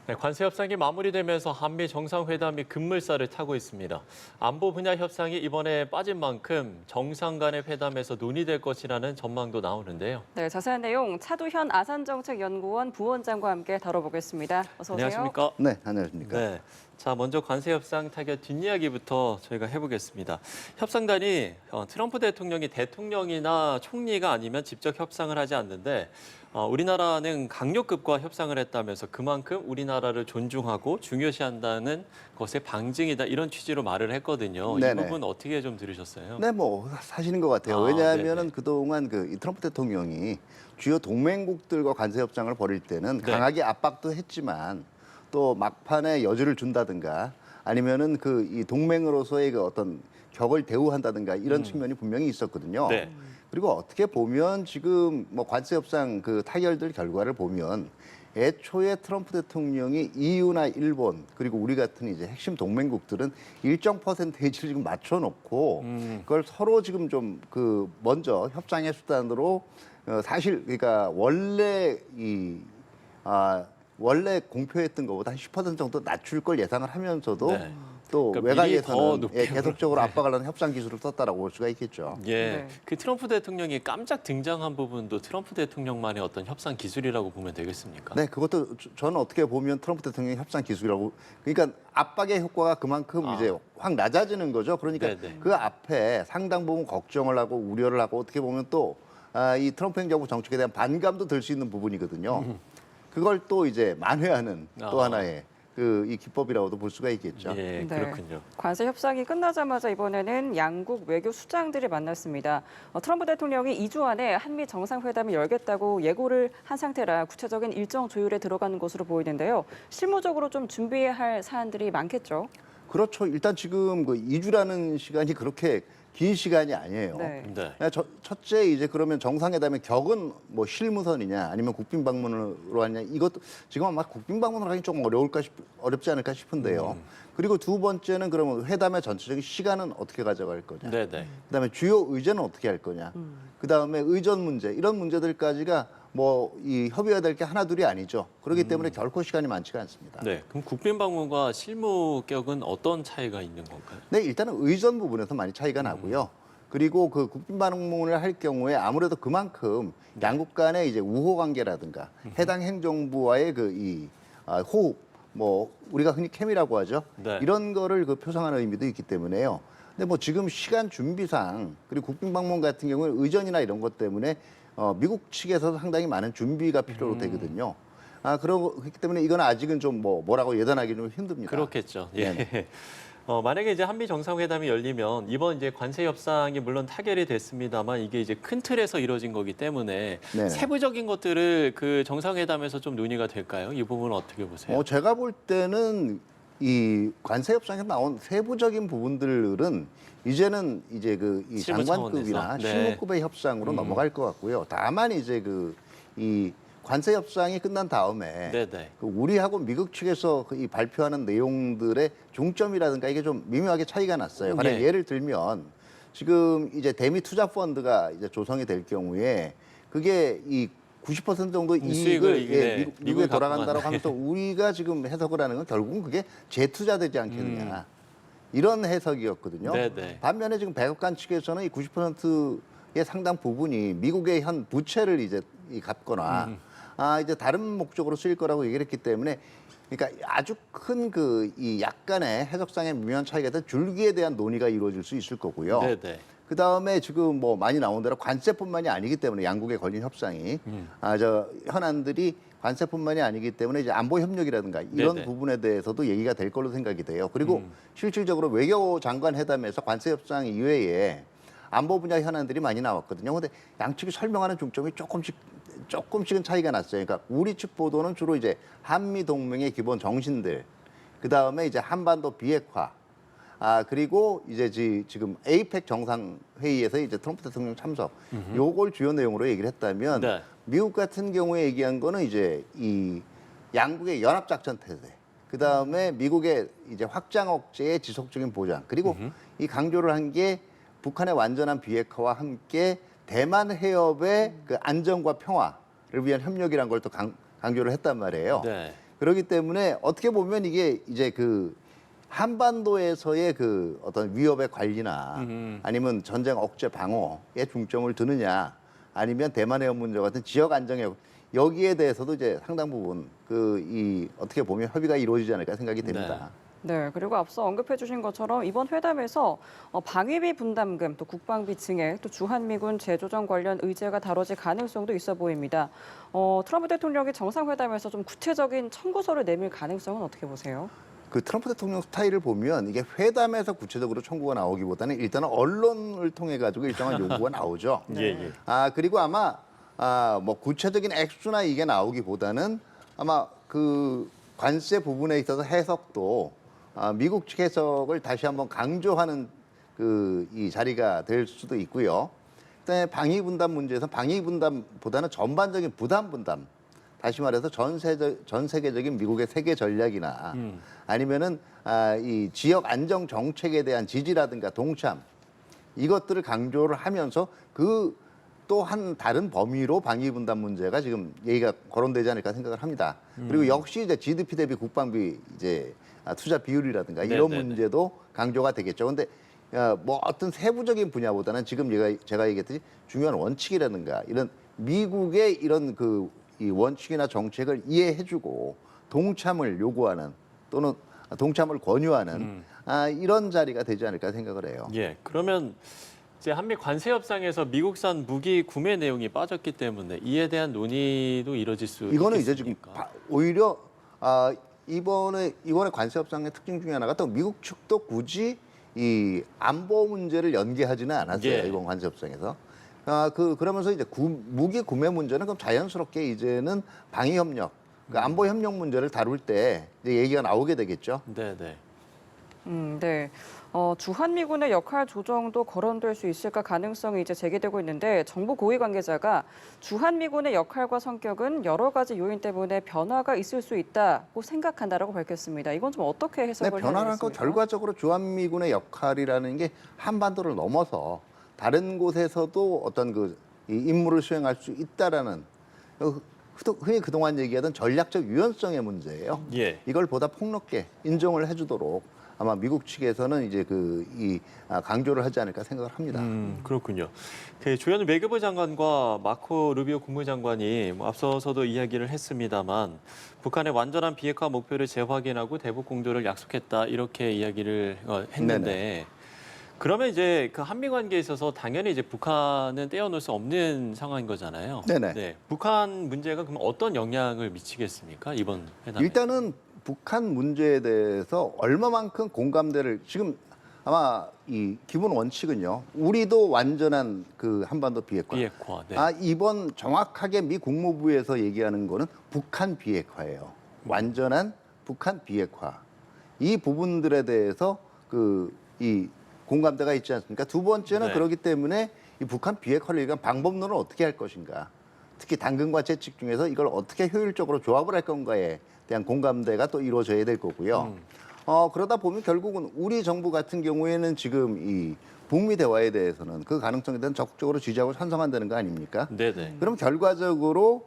네, 관세 협상이 마무리되면서 한미 정상회담이 급물살을 타고 있습니다. 안보 분야 협상이 이번에 빠진 만큼 정상 간의 회담에서 논의될 것이라는 전망도 나오는데요. 네, 자세한 내용 차두현 아산정책연구원 부원장과 함께 다뤄보겠습니다. 어서 오세요. 안녕하십니까? 네, 안녕하십니까. 네. 자, 먼저 관세 협상 타결 뒷이야기부터 저희가 해보겠습니다. 협상단이 트럼프 대통령이 대통령이나 총리가 아니면 직접 협상을 하지 않는데 우리나라는 강력급과 협상을 했다면서 그만큼 우리나라를 존중하고 중요시한다는 것의 방증이다 이런 취지로 말을 했거든요. 네네. 이 부분 어떻게 좀 들으셨어요? 네, 뭐 사실인 것 같아요. 아, 왜냐하면은 네네. 그동안 이 트럼프 대통령이 주요 동맹국들과 관세 협상을 벌일 때는 네. 강하게 압박도 했지만 또 막판에 여지를 준다든가 아니면은 이 동맹으로서의 그 어떤 격을 대우한다든가 이런 측면이 분명히 있었거든요. 네. 그리고 어떻게 보면 지금 뭐 관세 협상 그 타결들 결과를 보면 애초에 트럼프 대통령이 EU나 일본 그리고 우리 같은 이제 핵심 동맹국들은 일정 퍼센테이지를 지금 맞춰놓고 그걸 서로 지금 좀 먼저 협상의 수단으로 사실 그러니까 원래 공표했던 것보다 한 10% 정도 낮출 걸 예상을 하면서도 네. 또 그러니까 미리 더 외곽에서는 높게 계속적으로 압박을 하는 협상 기술을 썼다라고 볼 수가 있겠죠. 예, 네. 그 트럼프 대통령이 깜짝 등장한 부분도 트럼프 대통령만의 어떤 협상 기술이라고 보면 되겠습니까? 네, 그것도 저는 어떻게 보면 트럼프 대통령의 협상 기술이라고 그러니까 압박의 효과가 그만큼 이제 확 낮아지는 거죠. 그러니까 네네. 그 앞에 상당 부분 걱정을 하고 우려를 하고 어떻게 보면 또 이 트럼프 행정부 정책에 대한 반감도 들 수 있는 부분이거든요. 그걸 또 이제 만회하는 또 아. 하나의 이 기법이라고도 볼 수가 있겠죠. 예, 네. 그렇군요. 관세 협상이 끝나자마자 이번에는 양국 외교 수장들이 만났습니다. 트럼프 대통령이 2주 안에 한미 정상회담을 열겠다고 예고를 한 상태라 구체적인 일정 조율에 들어가는 것으로 보이는데요. 실무적으로 좀 준비해야 할 사안들이 많겠죠. 그렇죠. 일단 지금 2주라는 시간이 그렇게 긴 시간이 아니에요. 네. 네. 첫째 이제 그러면 정상회담의 격은 뭐 실무선이냐 아니면 국빈 방문으로 하냐 이것도 지금 아마 국빈 방문으로 하기 조금 어렵지 않을까 싶은데요. 그리고 두 번째는 그러면 회담의 전체적인 시간은 어떻게 가져갈 거냐. 네네. 그다음에 주요 의제는 어떻게 할 거냐. 그다음에 의전 문제 이런 문제들까지가 뭐 이 협의해야 될 게 하나둘이 아니죠. 그렇기 때문에 결코 시간이 많지가 않습니다. 네, 그럼 국빈 방문과 실무격은 어떤 차이가 있는 건가요? 네, 일단은 의전 부분에서 많이 차이가 나고요. 그리고 그 국빈 방문을 할 경우에 아무래도 그만큼 양국 간의 이제 우호 관계라든가 해당 행정부와의 호흡, 뭐 우리가 흔히 케미라고 하죠. 네. 이런 거를 표상하는 의미도 있기 때문에요. 근데 뭐 지금 시간 준비상 그리고 국빈 방문 같은 경우는 의전이나 이런 것 때문에 미국 측에서도 상당히 많은 준비가 필요로 되거든요. 그렇기 때문에 이건 아직은 좀 뭐라고 예단하기 좀 힘듭니다. 그렇겠죠. 예. 네네. 만약에 이제 한미 정상회담이 열리면 이번 이제 관세 협상이 물론 타결이 됐습니다만 이게 이제 큰 틀에서 이루어진 거기 때문에 네네. 세부적인 것들을 그 정상회담에서 좀 논의가 될까요? 이 부분은 어떻게 보세요? 제가 볼 때는 이 관세 협상에서 나온 세부적인 부분들은 이제는 이제 이 실무 장관급이나 차원에서? 네. 실무급의 협상으로 넘어갈 것 같고요. 다만 이제 이 관세 협상이 끝난 다음에 네네. 우리하고 미국 측에서 이 발표하는 내용들의 중점이라든가 이게 좀 미묘하게 차이가 났어요. 가령 네. 예를 들면 지금 이제 대미 투자 펀드가 이제 조성이 될 경우에 그게 이 90% 정도 수익을 이익을 네, 미국에 미국에 갖고 돌아간다고 가네. 하면서 우리가 지금 해석을 하는 건 결국은 그게 재투자되지 않겠느냐. 이런 해석이었거든요. 네네. 반면에 지금 백악관 측에서는 이 90%의 상당 부분이 미국의 현 부채를 이제 갚거나 이제 다른 목적으로 쓰일 거라고 얘기를 했기 때문에 그러니까 아주 큰 이 약간의 해석상의 미묘한 차이가 있다 줄기에 대한 논의가 이루어질 수 있을 거고요. 네네. 그 다음에 지금 뭐 많이 나온 대로 관세뿐만이 아니기 때문에 양국에 걸린 협상이 현안들이 관세뿐만이 아니기 때문에 이제 안보 협력이라든가 이런 네네. 부분에 대해서도 얘기가 될 걸로 생각이 돼요. 그리고 실질적으로 외교장관 회담에서 관세 협상 이외에 안보 분야 현안들이 많이 나왔거든요. 근데 양측이 설명하는 중점이 조금씩은 차이가 났어요. 그러니까 우리 측 보도는 주로 이제 한미 동맹의 기본 정신들, 그 다음에 이제 한반도 비핵화, 그리고 이제 지금 에이펙 정상회의에서 이제 트럼프 대통령 참석, 요걸 주요 내용으로 얘기를 했다면 네. 미국 같은 경우에 얘기한 거는 이제 이 양국의 연합작전 태세, 그 다음에 미국의 이제 확장 억제의 지속적인 보장, 그리고 이 강조를 한 게 북한의 완전한 비핵화와 함께 대만 해협의 그 안정과 평화를 위한 협력이란 걸 또 강조를 했단 말이에요. 네. 그렇기 때문에 어떻게 보면 이게 이제 그 한반도에서의 그 어떤 위협의 관리나 아니면 전쟁 억제 방어에 중점을 두느냐 아니면 대만 해협 문제 같은 지역 안정에 여기에 대해서도 이제 상당 부분 그 이 어떻게 보면 협의가 이루어지지 않을까 생각이 됩니다. 네, 그리고 앞서 언급해 주신 것처럼 이번 회담에서 방위비 분담금, 또 국방비 증액, 또 주한미군 재조정 관련 의제가 다뤄질 가능성도 있어 보입니다. 트럼프 대통령이 정상회담에서 좀 구체적인 청구서를 내밀 가능성은 어떻게 보세요? 그 트럼프 대통령 스타일을 보면 이게 회담에서 구체적으로 청구가 나오기보다는 일단은 언론을 통해 가지고 일정한 요구가 나오죠. 예. 그리고 아마 뭐 구체적인 액수나 이게 나오기보다는 아마 그 관세 부분에 있어서 해석도 미국 측 해석을 다시 한번 강조하는 그 이 자리가 될 수도 있고요. 그다음에 방위 분담 문제에서 방위 분담보다는 전반적인 부담 분담. 다시 말해서 전 세계적인 미국의 세계 전략이나 아니면은 이 지역 안정 정책에 대한 지지라든가 동참 이것들을 강조를 하면서 그 또 한 다른 범위로 방위 분담 문제가 지금 얘기가 거론되지 않을까 생각을 합니다. 그리고 역시 이제 GDP 대비 국방비 이제 투자 비율이라든가 이런 네네네. 문제도 강조가 되겠죠. 근데 뭐 어떤 세부적인 분야보다는 지금 제가 얘기했듯이 중요한 원칙이라든가 이런 미국의 이런 그 이 원칙이나 정책을 이해해주고 동참을 요구하는 또는 동참을 권유하는 이런 자리가 되지 않을까 생각을 해요. 예. 그러면 이제 한미 관세 협상에서 미국산 무기 구매 내용이 빠졌기 때문에 이에 대한 논의도 이뤄질 수 이거는 이제 지금 있겠습니까? 오히려 이번에 관세 협상의 특징 중에 하나가 또 미국 측도 굳이 이 안보 문제를 연계하지는 않았어요. 예. 이번 관세 협상에서. 그러면서 이제 무기 구매 문제는 그럼 자연스럽게 이제는 방위 협력, 그 안보 협력 문제를 다룰 때 이제 얘기가 나오게 되겠죠. 네네. 네. 주한미군의 역할 조정도 거론될 수 있을까 가능성이 이제 제기되고 있는데 정부 고위 관계자가 주한미군의 역할과 성격은 여러 가지 요인 때문에 변화가 있을 수 있다고 생각한다라고 밝혔습니다. 이건 좀 어떻게 해석을 해야 변화라는 건 되겠습니까? 결과적으로 주한미군의 역할이라는 게 한반도를 넘어서 다른 곳에서도 어떤 이 임무를 수행할 수 있다라는 흔히 그동안 얘기하던 전략적 유연성의 문제예요. 예. 이걸 보다 폭넓게 인정을 해주도록 아마 미국 측에서는 이제 강조를 하지 않을까 생각을 합니다. 그렇군요. 그 조현 외교부 장관과 마코 루비오 국무장관이 뭐 앞서서도 이야기를 했습니다만 북한의 완전한 비핵화 목표를 재확인하고 대북 공조를 약속했다 이렇게 이야기를 했는데 네네. 그러면 이제 그 한미 관계에 있어서 당연히 이제 북한은 떼어놓을 수 없는 상황인 거잖아요. 네네. 네. 북한 문제가 그럼 어떤 영향을 미치겠습니까? 이번 회담에. 일단은 북한 문제에 대해서 얼마만큼 공감대를 지금 아마 이 기본 원칙은요. 우리도 완전한 그 한반도 비핵화. 비핵화. 네. 이번 정확하게 미 국무부에서 얘기하는 거는 북한 비핵화예요. 완전한 북한 비핵화. 이 부분들에 대해서 이 공감대가 있지 않습니까? 두 번째는 네. 그렇기 때문에 이 북한 비핵화를 위한 방법론을 어떻게 할 것인가. 특히 당근과 채찍 중에서 이걸 어떻게 효율적으로 조합을 할 건가에 대한 공감대가 또 이루어져야 될 거고요. 그러다 보면 결국은 우리 정부 같은 경우에는 지금 이 북미 대화에 대해서는 그 가능성에 대한 적극적으로 지지하고 찬성한다는 거 아닙니까? 네네. 그럼 결과적으로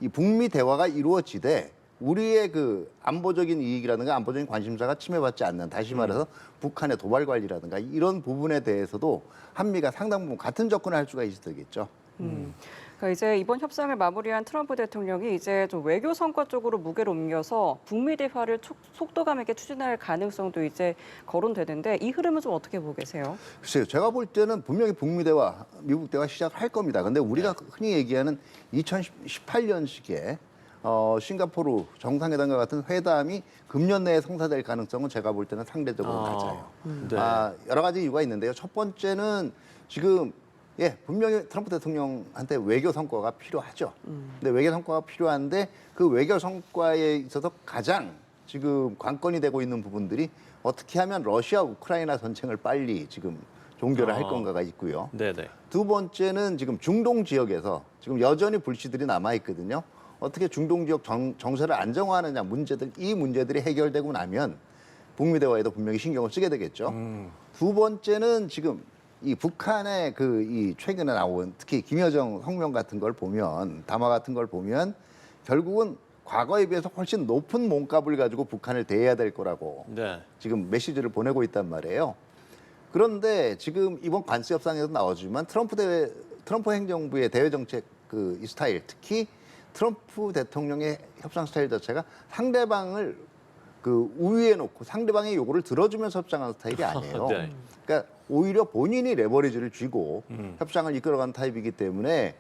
이 북미 대화가 이루어지되 우리의 그 안보적인 이익이라든가 안보적인 관심사가 침해받지 않는, 다시 말해서 북한의 도발 관리라든가 이런 부분에 대해서도 한미가 상당 부분 같은 접근을 할 수가 있겠죠. 그러니까 이제 이번 협상을 마무리한 트럼프 대통령이 이제 좀 외교 성과 쪽으로 무게를 옮겨서 북미 대화를 속도감 있게 추진할 가능성도 이제 거론되는데 이 흐름은 좀 어떻게 보고 계세요? 글쎄요, 제가 볼 때는 분명히 북미 대화, 미국 대화 시작할 겁니다. 근데 우리가 흔히 얘기하는 2018년식의 싱가포르 정상회담과 같은 회담이 금년 내에 성사될 가능성은 제가 볼 때는 상대적으로 낮아요. 네. 여러 가지 이유가 있는데요. 첫 번째는 지금 분명히 트럼프 대통령한테 외교 성과가 필요하죠. 근데 외교 성과가 필요한데 그 외교 성과에 있어서 가장 지금 관건이 되고 있는 부분들이 어떻게 하면 러시아 우크라이나 전쟁을 빨리 지금 종결을 할 건가가 있고요. 네네. 두 번째는 지금 중동 지역에서 지금 여전히 불씨들이 남아 있거든요. 어떻게 중동 지역 정세를 안정화하느냐 이 문제들이 해결되고 나면 북미 대화에도 분명히 신경을 쓰게 되겠죠. 두 번째는 지금 이 북한의 이 최근에 나온 특히 김여정 성명 같은 걸 보면, 담화 같은 걸 보면 결국은 과거에 비해서 훨씬 높은 몸값을 가지고 북한을 대해야 될 거라고 네. 지금 메시지를 보내고 있단 말이에요. 그런데 지금 이번 관세 협상에도 나오지만 트럼프 행정부의 대외 정책 이 스타일, 특히 트럼프 대통령의 협상 스타일 자체가 상대방을 우위에 놓고 상대방의 요구를 들어주면서 협상하는 스타일이 아니에요. 네. 그러니까 오히려 본인이 레버리지를 쥐고 협상을 이끌어가는 타입이기 때문에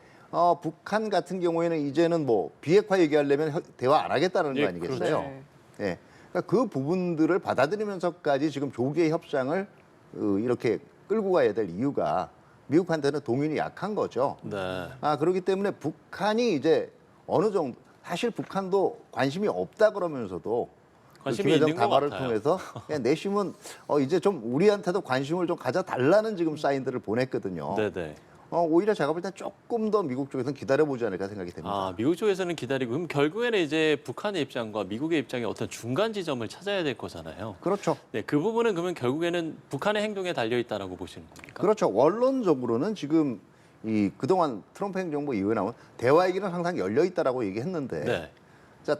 북한 같은 경우에는 이제는 뭐 비핵화 얘기하려면 대화 안 하겠다는 거 예, 아니겠어요? 그렇죠. 네. 예. 그러니까 그 부분들을 받아들이면서까지 지금 조기의 협상을 이렇게 끌고 가야 될 이유가 미국한테는 동인이 약한 거죠. 네. 그렇기 때문에 북한이 이제 어느 정도 사실 북한도 관심이 없다 그러면서도 관심이 김여정 있는 것 담화를 같아요. 통해서 내심은 이제 좀 우리한테도 관심을 좀 가져달라는 지금 사인들을 보냈거든요. 네네. 오히려 제가 볼 때 조금 더 미국 쪽에서는 기다려보지 않을까 생각이 됩니다. 아, 미국 쪽에서는 기다리고 그럼 결국에는 이제 북한의 입장과 미국의 입장의 어떤 중간 지점을 찾아야 될 거잖아요. 그렇죠. 네, 그 부분은 그러면 결국에는 북한의 행동에 달려 있다라고 보시는 겁니까? 그렇죠. 원론적으로는 지금 그동안 트럼프 행정부 이후에 나온 대화의 길은 항상 열려 있다라고 얘기했는데 네. 자,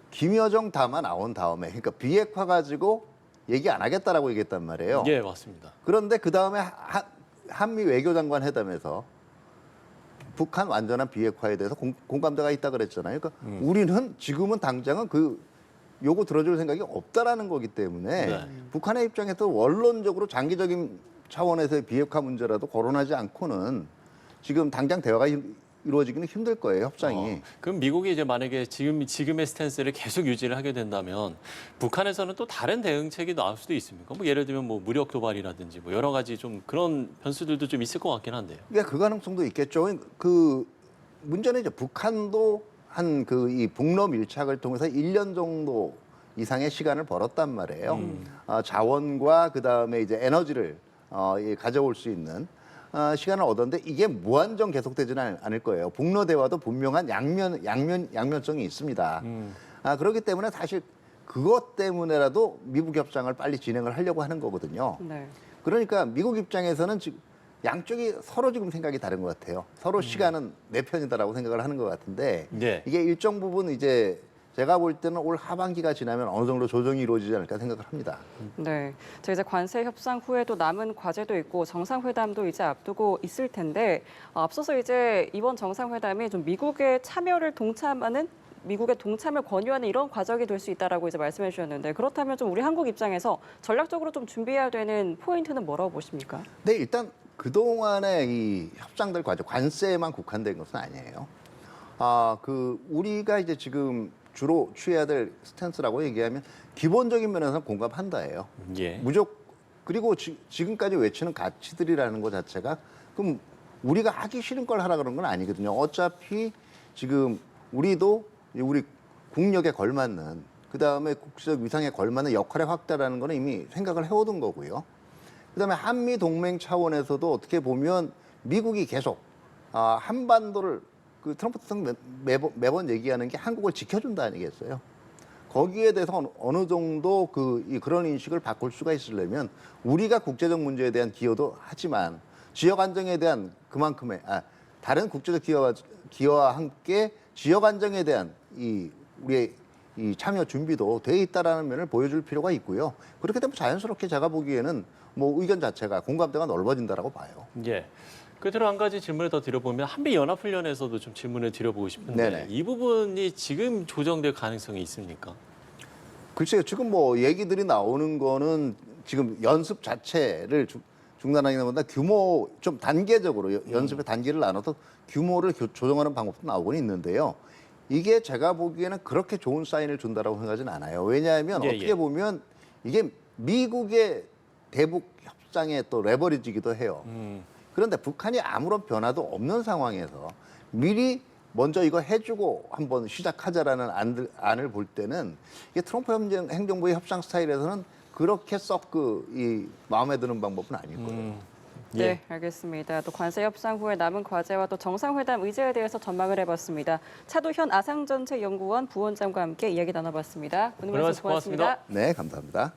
김여정 담화 나온 다음에 그러니까 비핵화 가지고 얘기 안 하겠다라고 얘기했단 말이에요. 예, 맞습니다. 그런데 그 다음에 한미 외교장관 회담에서 북한 완전한 비핵화에 대해서 공감대가 있다 그랬잖아요. 그러니까 우리는 지금은 당장은 요구 들어줄 생각이 없다라는 거기 때문에 네. 북한의 입장에서 원론적으로 장기적인 차원에서의 비핵화 문제라도 거론하지 않고는 지금 당장 대화가 이루어지기는 힘들 거예요, 협상이. 그럼 미국이 이제 만약에 지금의 스탠스를 계속 유지를 하게 된다면 북한에서는 또 다른 대응책이 나올 수도 있습니까? 뭐 예를 들면 뭐 무력 도발이라든지 뭐 여러 가지 좀 그런 변수들도 좀 있을 것 같긴 한데요. 그러니까 그 가능성도 있겠죠. 문제는 이제 북한도 이 북러 밀착을 통해서 1년 정도 이상의 시간을 벌었단 말이에요. 자원과 그다음에 이제 에너지를 가져올 수 있는 시간을 얻었는데 이게 무한정 계속되지는 않을 거예요. 북러 대화도 분명한 양면성이 있습니다. 그렇기 때문에 사실 그것 때문에라도 미국 협상을 빨리 진행을 하려고 하는 거거든요. 네. 그러니까 미국 입장에서는 지금 양쪽이 서로 지금 생각이 다른 것 같아요. 서로 시간은 내 편이다라고 생각을 하는 것 같은데 네. 이게 일정 부분 이제 제가 볼 때는 올 하반기가 지나면 어느 정도 조정이 이루어지지 않을까 생각을 합니다. 네. 저 이제 관세 협상 후에도 남은 과제도 있고 정상회담도 이제 앞두고 있을 텐데 앞서서 이제 이번 정상회담이 좀 미국의 동참을 권유하는 이런 과정이 될 수 있다라고 이제 말씀해 주셨는데 그렇다면 좀 우리 한국 입장에서 전략적으로 좀 준비해야 되는 포인트는 뭐라고 보십니까? 네, 일단 그동안의 이 협상들 과정, 관세에만 국한된 것은 아니에요. 우리가 이제 지금 주로 취해야 될 스탠스라고 얘기하면 기본적인 면에서는 공감한다예요. 예. 그리고 지금까지 외치는 가치들이라는 것 자체가 그럼 우리가 하기 싫은 걸 하라 그런 건 아니거든요. 어차피 지금 우리도 우리 국력에 걸맞는 그다음에 국제적 위상에 걸맞는 역할의 확대라는 거는 이미 생각을 해오던 거고요. 그다음에 한미 동맹 차원에서도 어떻게 보면 미국이 계속 한반도를 트럼프 대통령 매번 얘기하는 게 한국을 지켜준다 아니겠어요? 거기에 대해서 어느 정도 그런 인식을 바꿀 수가 있으려면 우리가 국제적 문제에 대한 기여도 하지만 지역 안정에 대한 그만큼의 다른 국제적 기여와 함께 지역 안정에 대한 우리의 참여 준비도 돼 있다라는 면을 보여줄 필요가 있고요. 그렇게 되면 자연스럽게 제가 보기에는 뭐 의견 자체가 공감대가 넓어진다라고 봐요. 예. 끝으로 한 가지 질문을 더 드려보면 한미 연합훈련에서도 좀 질문을 드려보고 싶은데 네네. 이 부분이 지금 조정될 가능성이 있습니까? 글쎄요, 지금 뭐 얘기들이 나오는 거는 지금 연습 자체를 중단하기보다 보다 규모 좀 단계적으로 연습의 단계를 나눠서 규모를 조정하는 방법도 나오곤 있는데요. 이게 제가 보기에는 그렇게 좋은 사인을 준다라고 생각하지는 않아요. 왜냐하면 어떻게 보면 이게 미국의 대북 협상의 또 레버리지기도 해요. 그런데 북한이 아무런 변화도 없는 상황에서 미리 먼저 이거 해주고 한번 시작하자라는 안을 볼 때는 이게 트럼프 행정부의 협상 스타일에서는 그렇게 썩 마음에 드는 방법은 아닐 거예요. 예. 네, 알겠습니다. 또 관세 협상 후에 남은 과제와 또 정상회담 의제에 대해서 전망을 해봤습니다. 차도현 아상정책연구원 부원장과 함께 이야기 나눠봤습니다. 오늘 말씀 고맙습니다. 네, 감사합니다.